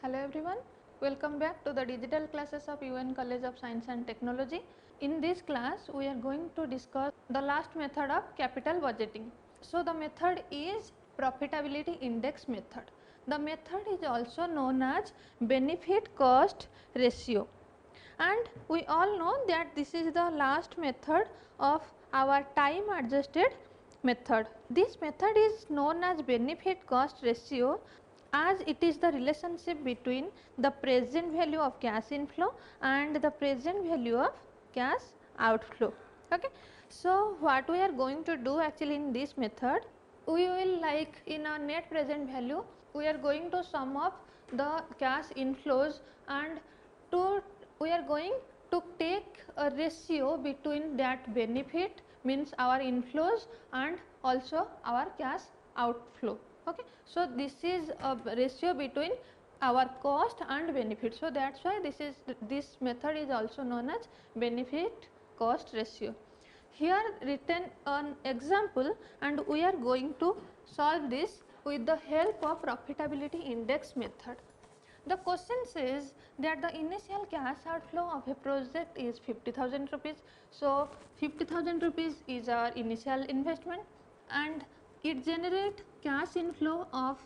Hello everyone, welcome back to the digital classes of UN College of Science and Technology. In this class, we are going to discuss the last method of capital budgeting. So, the method is profitability index method. The method is also known as benefit cost ratio, and we all know that this is the last method of our time adjusted method. This method is known as benefit cost ratio as it is the relationship between the present value of cash inflow and the present value of cash outflow. Okay. So, what we are going to do actually in this method, we will like in our net present value, we are going to sum up the cash inflows, and to we are going to take a ratio between that benefit means our inflows and also our cash outflow. Okay. So, this is a ratio between our cost and benefit. So, that is why this method is also known as benefit cost ratio. Here written an example, and we are going to solve this with the help of profitability index method. The question says that the initial cash outflow of a project is 50,000 rupees. So, 50,000 rupees is our initial investment, and it generates cash inflow of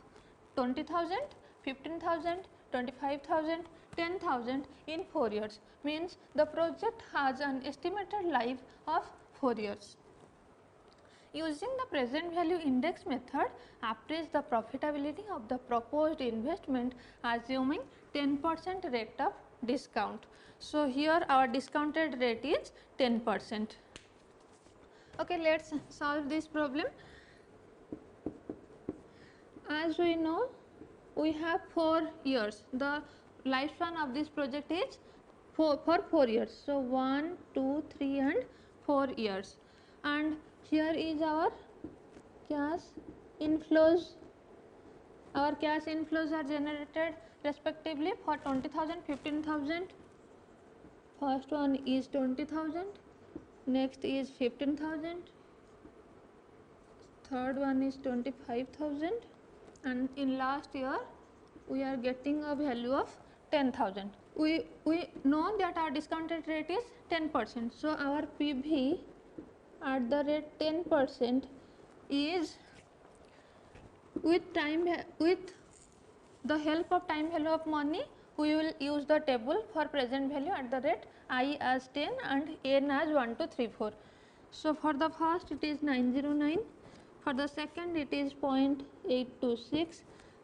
20,000, 15,000, 25,000, 10,000 in 4 years, means the project has an estimated life of 4 years. Using the present value index method, appraise the profitability of the proposed investment assuming 10% rate of discount. So, here our discounted rate is 10%. Okay, let us solve this problem. As we know, we have 4 years. The lifespan of this project is for 4 years. So, 1, 2, 3 and 4 years, and here is our cash inflows. Our cash inflows are generated respectively for 20,000, 15,000. First one is 20,000, next is 15,000, third one is 25,000, and in last year we are getting a value of 10,000. We know that our discounted rate is 10%. So, our PV at the rate 10% is with the help of time value of money, we will use the table for present value at the rate I as 10 and n as 1, 2, 3, 4. So, for the first it is 909, for the second it is 0.826,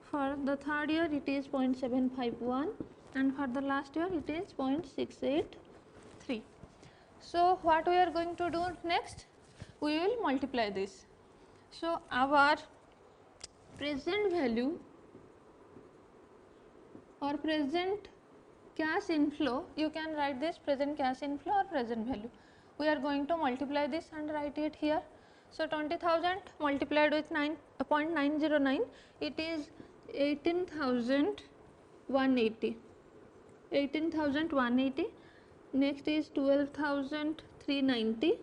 for the third year it is 0.751, and for the last year it is 0.683. So, what we are going to do next? We will multiply this. So, our present value or present cash inflow, you can write this present cash inflow or present value. We are going to multiply this and write it here. So, 20,000 multiplied with 0.909, it is 18,180. 18,180. Next is 12,390.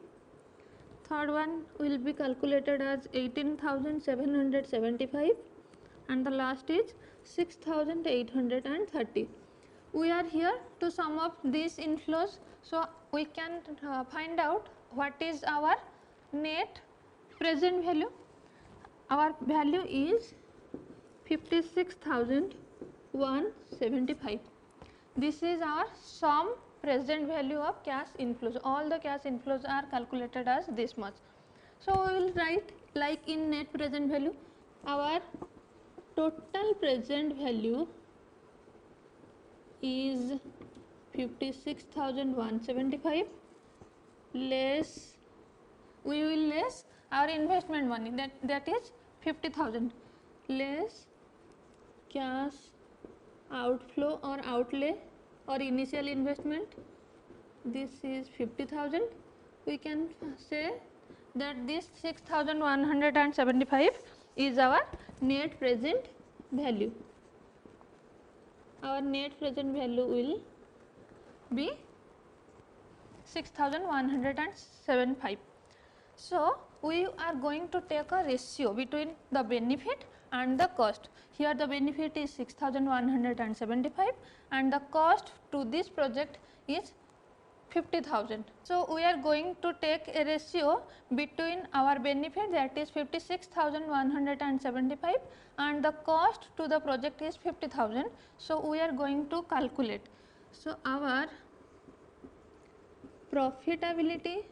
Third one will be calculated as 18,775, and the last is 6,830. We are here to sum up these inflows. So, we can find out what is our net present value. Our value is 56,175. This is our sum present value of cash inflows. All the cash inflows are calculated as this much. So, we will write like in net present value, our total present value is 56,175 less, we will less our investment money, that is 50,000 less cash outflow or outlay or initial investment, this is 50,000. We can say that this 6,175 is our net present value. Our net present value will be 6,175. So, we are going to take a ratio between the benefit and the cost. Here the benefit is 6,175 and the cost to this project is 50,000. So, we are going to take a ratio between our benefit, that is 56,175 and the cost to the project is 50,000. So, we are going to calculate. So, our profitability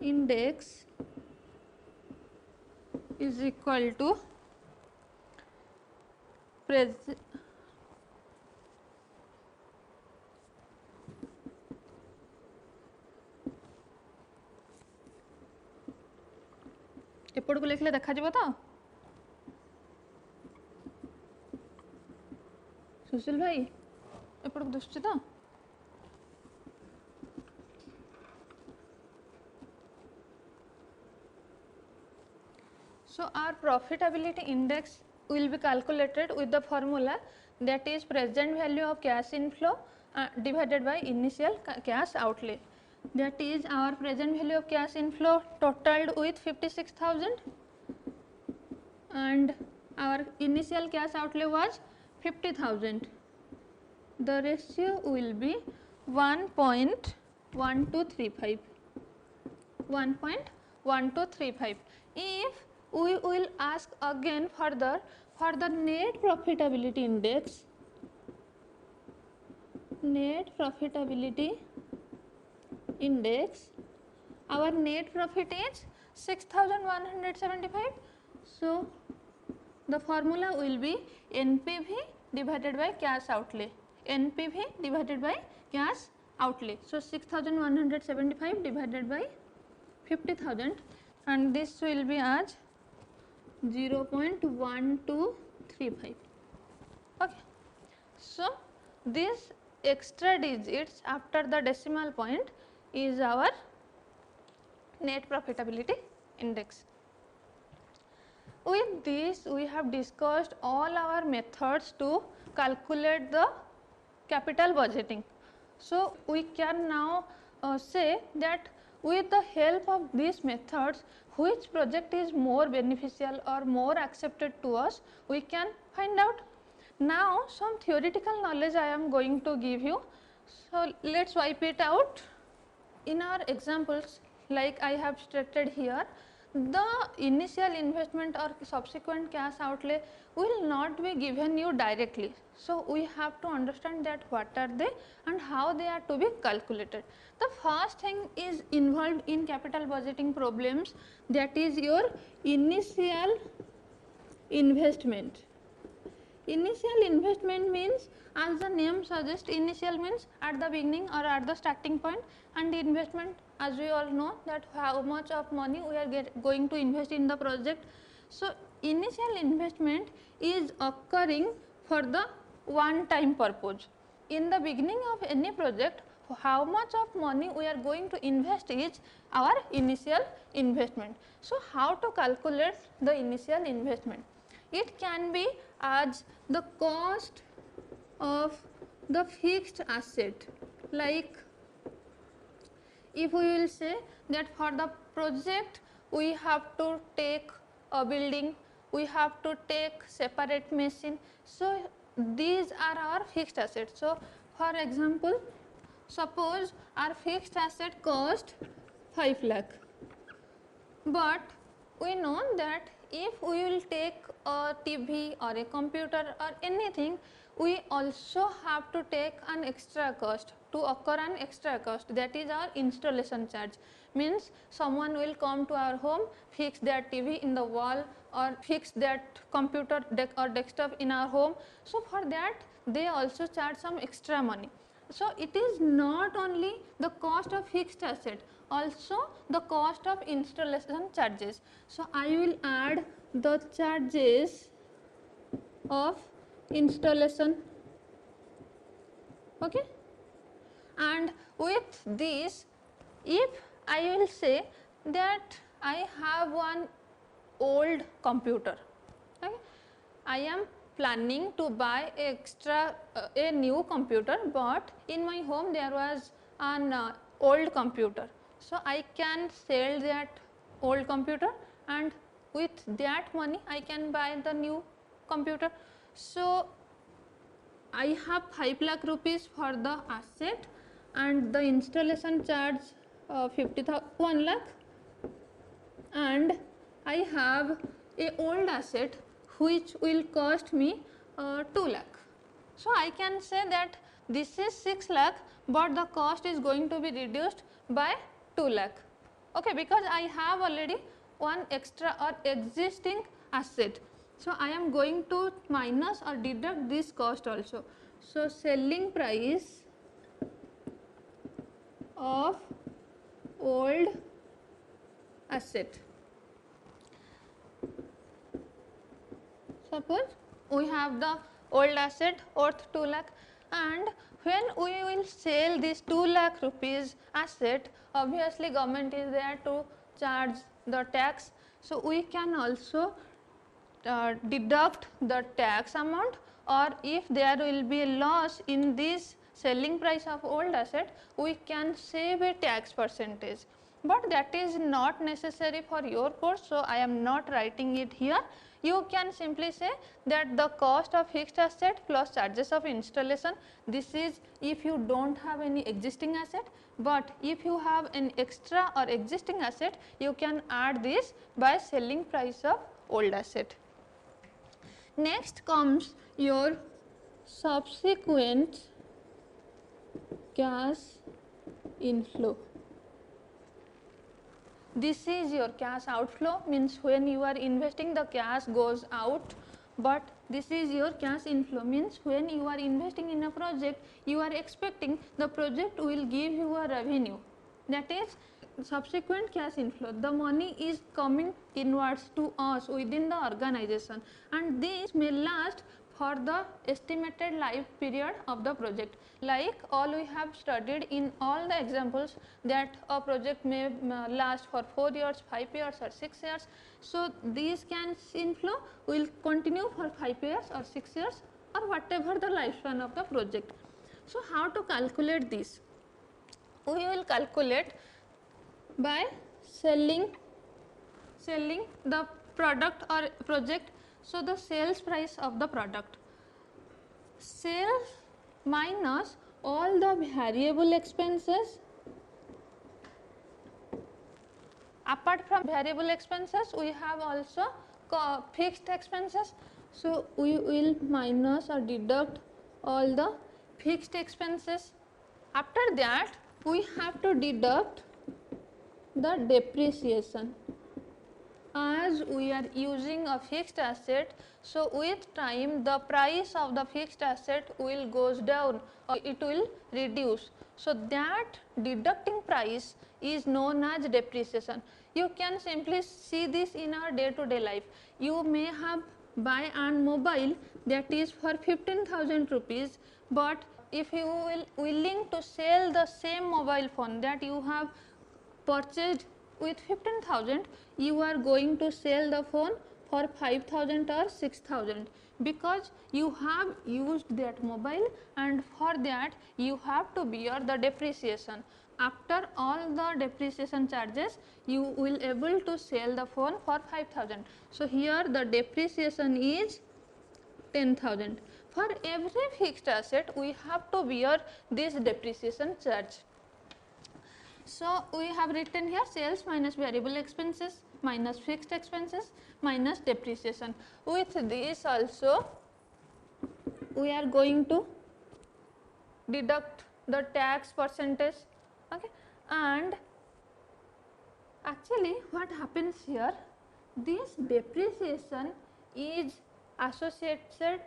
index is equal to एपटू लिखले देखा तो सुशील भाई एपटू दुसुची तो So, our profitability index will be calculated with the formula, that is present value of cash inflow divided by initial cash outlay. That is our present value of cash inflow totaled with 56,000 and our initial cash outlay was 50,000. The ratio will be 1.1235. 1.1235. If we will ask again further for the net profitability index, our net profit is 6,175. So, the formula will be NPV divided by cash outlay, NPV divided by cash outlay. So, 6,175 divided by 50,000 and this will be as 0.1235. Okay. So, this extra digits after the decimal point is our net profitability index. With this we have discussed all our methods to calculate the capital budgeting. So, we can now say that with the help of these methods, which project is more beneficial or more accepted to us, we can find out. Now, some theoretical knowledge I am going to give you. So, let us wipe it out. In our examples, like I have stated here, the initial investment or subsequent cash outlay will not be given you directly. So, we have to understand that what are they and how they are to be calculated. The first thing is involved in capital budgeting problems, that is your initial investment. Initial investment means, as the name suggests, initial means at the beginning or at the starting point, and investment, as we all know, that how much of money we are going to invest in the project. So, initial investment is occurring for the one time purpose. In the beginning of any project, how much of money we are going to invest is our initial investment. So, how to calculate the initial investment? It can be as the cost of the fixed asset, like if we will say that for the project we have to take a building, we have to take separate machine. So, these are our fixed assets. So, for example, suppose our fixed asset cost 5 lakh, but we know that if we will take a TV or a computer or anything, we also have to take an extra cost, to occur an extra cost, that is our installation charge. Means someone will come to our home, fix their TV in the wall or fix that computer or desktop in our home. So, for that they also charge some extra money. So, it is not only the cost of fixed asset, also the cost of installation charges. So, I will add the charges of installation, okay. And with this, if I will say that I have one old computer, okay, I am planning to buy a new computer, but in my home there was an old computer. So, I can sell that old computer, and with that money I can buy the new computer. So I have 5 lakh rupees for the asset and the installation charge 1 lakh, and I have a old asset which will cost me 2 lakh. So I can say that this is 6 lakh, but the cost is going to be reduced by 2 lakh, okay, because I have already one extra or existing asset. So I am going to minus or deduct this cost also. So selling price of old asset. Suppose we have the old asset worth 2 lakh, and when we will sell this 2 lakh rupees asset, obviously government is there to charge the tax. So we can also deduct the tax amount, or if there will be a loss in this selling price of old asset, we can save a tax percentage. But that is not necessary for your course, so I am not writing it here. You can simply say that the cost of fixed asset plus charges of installation, this is if you do not have any existing asset, but if you have an extra or existing asset, you can add this by selling price of old asset. Next comes your subsequent cash inflow. This is your cash outflow, means when you are investing the cash goes out, but this is your cash inflow, means when you are investing in a project, you are expecting the project will give you a revenue, that is subsequent cash inflow. The money is coming inwards to us within the organization, and this may last for the estimated life period of the project. Like all we have studied in all the examples, that a project may last for 4 years, 5 years or 6 years. So this cash inflow will continue for 5 years or 6 years or whatever the lifespan of the project. So how to calculate this? We will calculate by selling the product or project. So the sales price of the product, sales minus all the variable expenses. Apart from variable expenses, we have also fixed expenses. So we will minus or deduct all the fixed expenses. After that, we have to deduct the depreciation. As we are using a fixed asset, so with time the price of the fixed asset will goes down or it will reduce. So that deducting price is known as depreciation. You can simply see this in our day to day life. You may have buy an mobile that is for 15,000 rupees, but if you will willing to sell the same mobile phone that you have purchased with 15,000, you are going to sell the phone for 5,000 or 6,000, because you have used that mobile, and for that you have to bear the depreciation. After all the depreciation charges, you will able to sell the phone for 5,000. So here the depreciation is 10,000. For every fixed asset, we have to bear this depreciation charge. So we have written here sales minus variable expenses minus fixed expenses minus depreciation. With this also we are going to deduct the tax percentage, okay. And actually what happens here, this depreciation is associated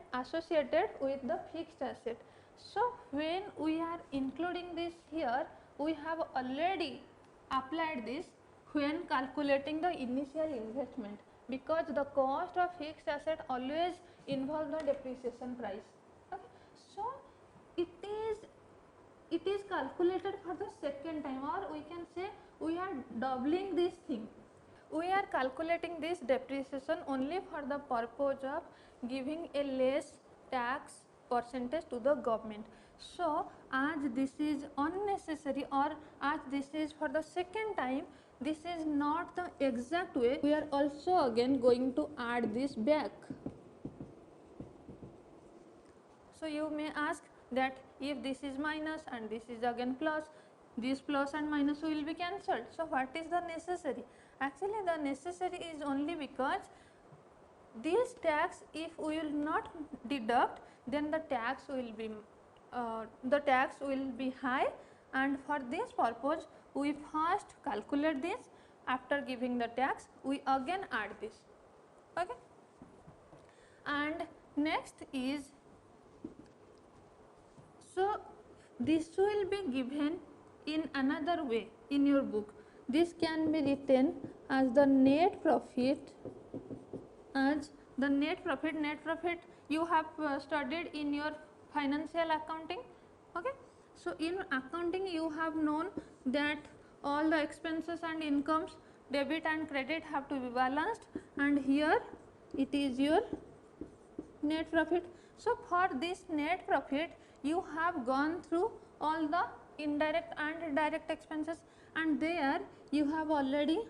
with the fixed asset. So when we are including this here, we have already applied this when calculating the initial investment, because the cost of fixed asset always involve the depreciation price, okay. So it is calculated for the second time, or we can say we are doubling this thing. We are calculating this depreciation only for the purpose of giving a less tax percentage to the government. So as this is unnecessary, or as this is for the second time, this is not the exact way. We are also again going to add this back. So you may ask that if this is minus and this is again plus, this plus and minus will be cancelled. So what is the necessary? Actually the necessary is only because this tax, if we will not deduct, then the tax will be high, and for this purpose we first calculate this. After giving the tax we again add this. Okay. And next is, so this will be given in another way in your book. This can be written as the net profit, as the net profit. Net profit you have studied in your financial accounting. Okay. So in accounting you have known that all the expenses and incomes, debit and credit, have to be balanced, and here it is your net profit. So for this net profit you have gone through all the indirect and direct expenses, and there you have already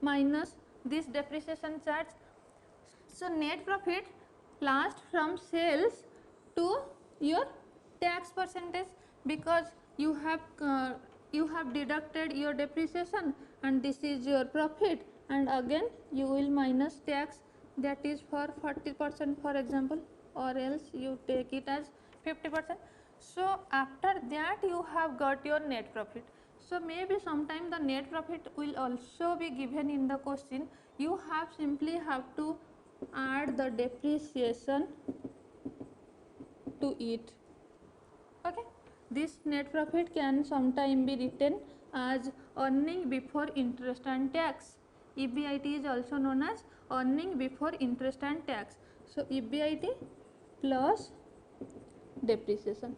minus this depreciation charge. So net profit last from sales to your tax percentage, because you have deducted your depreciation and this is your profit, and again you will minus tax, that is for 40% for example, or else you take it as 50%. So after that you have got your net profit. So maybe sometime the net profit will also be given in the question. You have simply to add the depreciation to it. Okay. This net profit can sometime be written as earning before interest and tax. EBIT is also known as earning before interest and tax. So EBIT plus depreciation.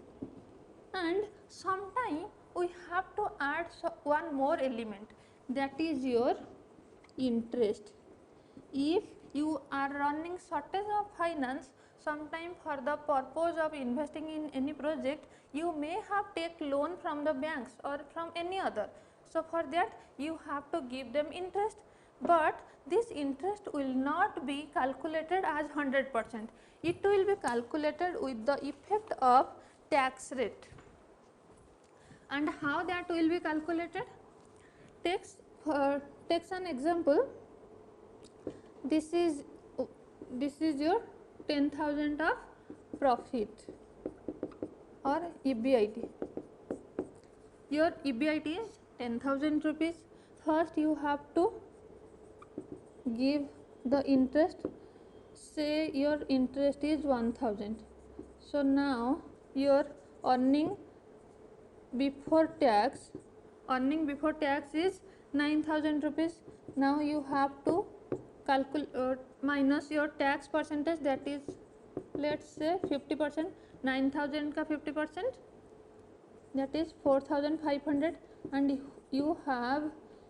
And sometime we have to add one more element, that is your interest. If you are running shortage of finance, sometime for the purpose of investing in any project, you may have take loan from the banks or from any other. So for that you have to give them interest, but this interest will not be calculated as 100%. It will be calculated with the effect of tax rate. And how that will be calculated? Takes an example. This is your 10,000 of profit or EBIT. Your EBIT is 10,000 rupees. First you have to give the interest. Say your interest is 1,000. So now your earning before tax is 9,000 rupees. Now you have to calculate minus your tax percentage, that is, let's say 50%. 9,000 ka 50%, that is 4,500, and you have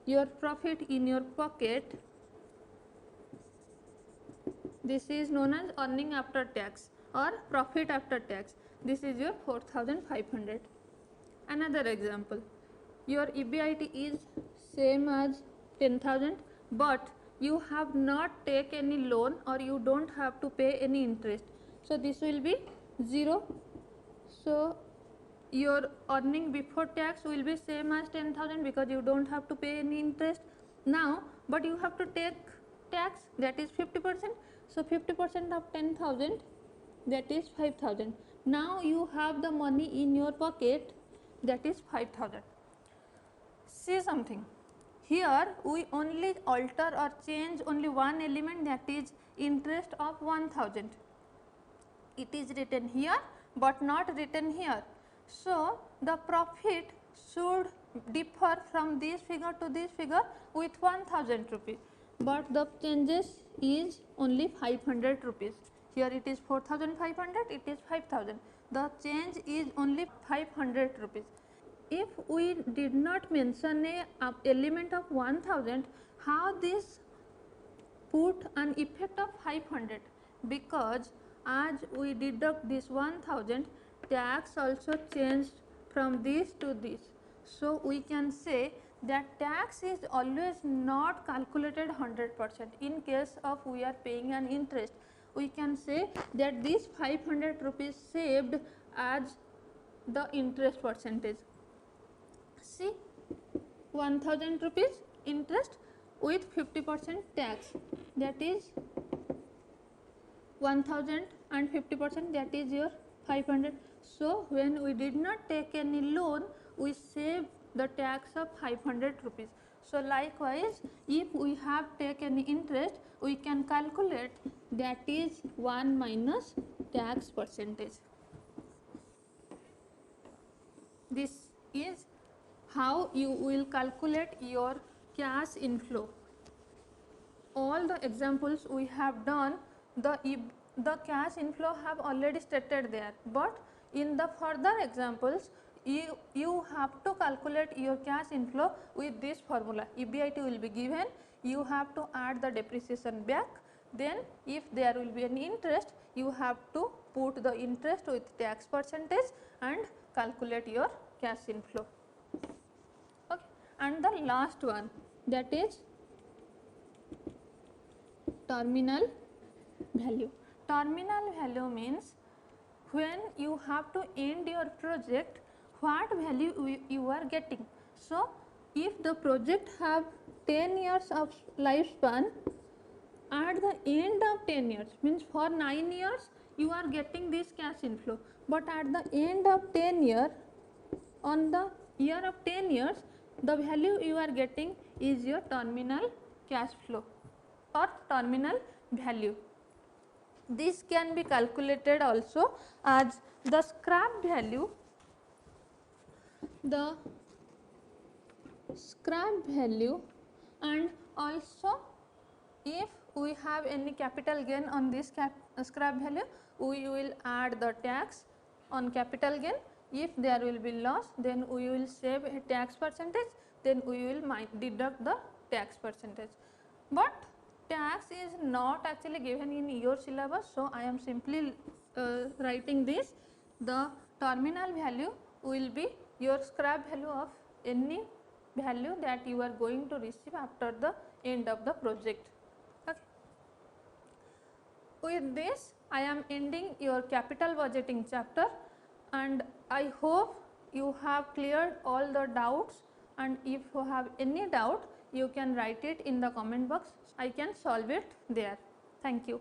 your profit in your pocket. This is known as earning after tax or profit after tax. This is your 4,500. Another example, your EBIT is same as 10,000, but you have not take any loan or you don't have to pay any interest. So this will be 0. So your earning before tax will be same as 10,000 because you don't have to pay any interest now, but you have to take tax, that is 50%. So 50% of 10,000, that is 5,000. Now you have the money in your pocket, that is 5,000. See something, here we only alter or change only one element, that is interest of 1,000. It is written here but not written here. So the profit should differ from this figure to this figure with 1,000 rupees, but the changes is only 500 rupees. Here it is 4,500, it is 5,000. The change is only 500 rupees. If we did not mention a element of 1,000, how this put an effect of 500? Because as we deduct this 1,000, tax also changed from this to this. So we can say that tax is always not calculated 100%. In case of we are paying an interest, we can say that this 500 rupees saved as the interest percentage. See, 1000 rupees interest with 50% tax, that is 1000 and 50%, that is your 500. So, when we did not take any loan, we save the tax of 500 rupees. So, likewise, if we have taken interest, we can calculate that is 1 minus tax percentage. This is how you will calculate your cash inflow. All the examples we have done, the cash inflow have already stated there, but in the further examples you have to calculate your cash inflow with this formula. EBIT will be given, you have to add the depreciation back, then if there will be an interest, you have to put the interest with tax percentage and calculate your cash inflow. Okay. And the last one, that is terminal value. Terminal value means when you have to end your project, what value you are getting. So, if the project have 10 years of lifespan, at the end of 10 years, means for 9 years you are getting this cash inflow, but at the end of 10 year, on the year of 10 years, the value you are getting is your terminal cash flow or terminal value. This can be calculated also as the scrap value, and also if we have any capital gain on this scrap value, we will add the tax on capital gain. If there will be loss, then we will save a tax percentage, then we will deduct the tax percentage. But tax is not actually given in your syllabus, so I am simply writing this. The terminal value will be your scrap value of any value that you are going to receive after the end of the project. Okay. With this, I am ending your capital budgeting chapter, and I hope you have cleared all the doubts, and if you have any doubt, you can write it in the comment box. I can solve it there. Thank you.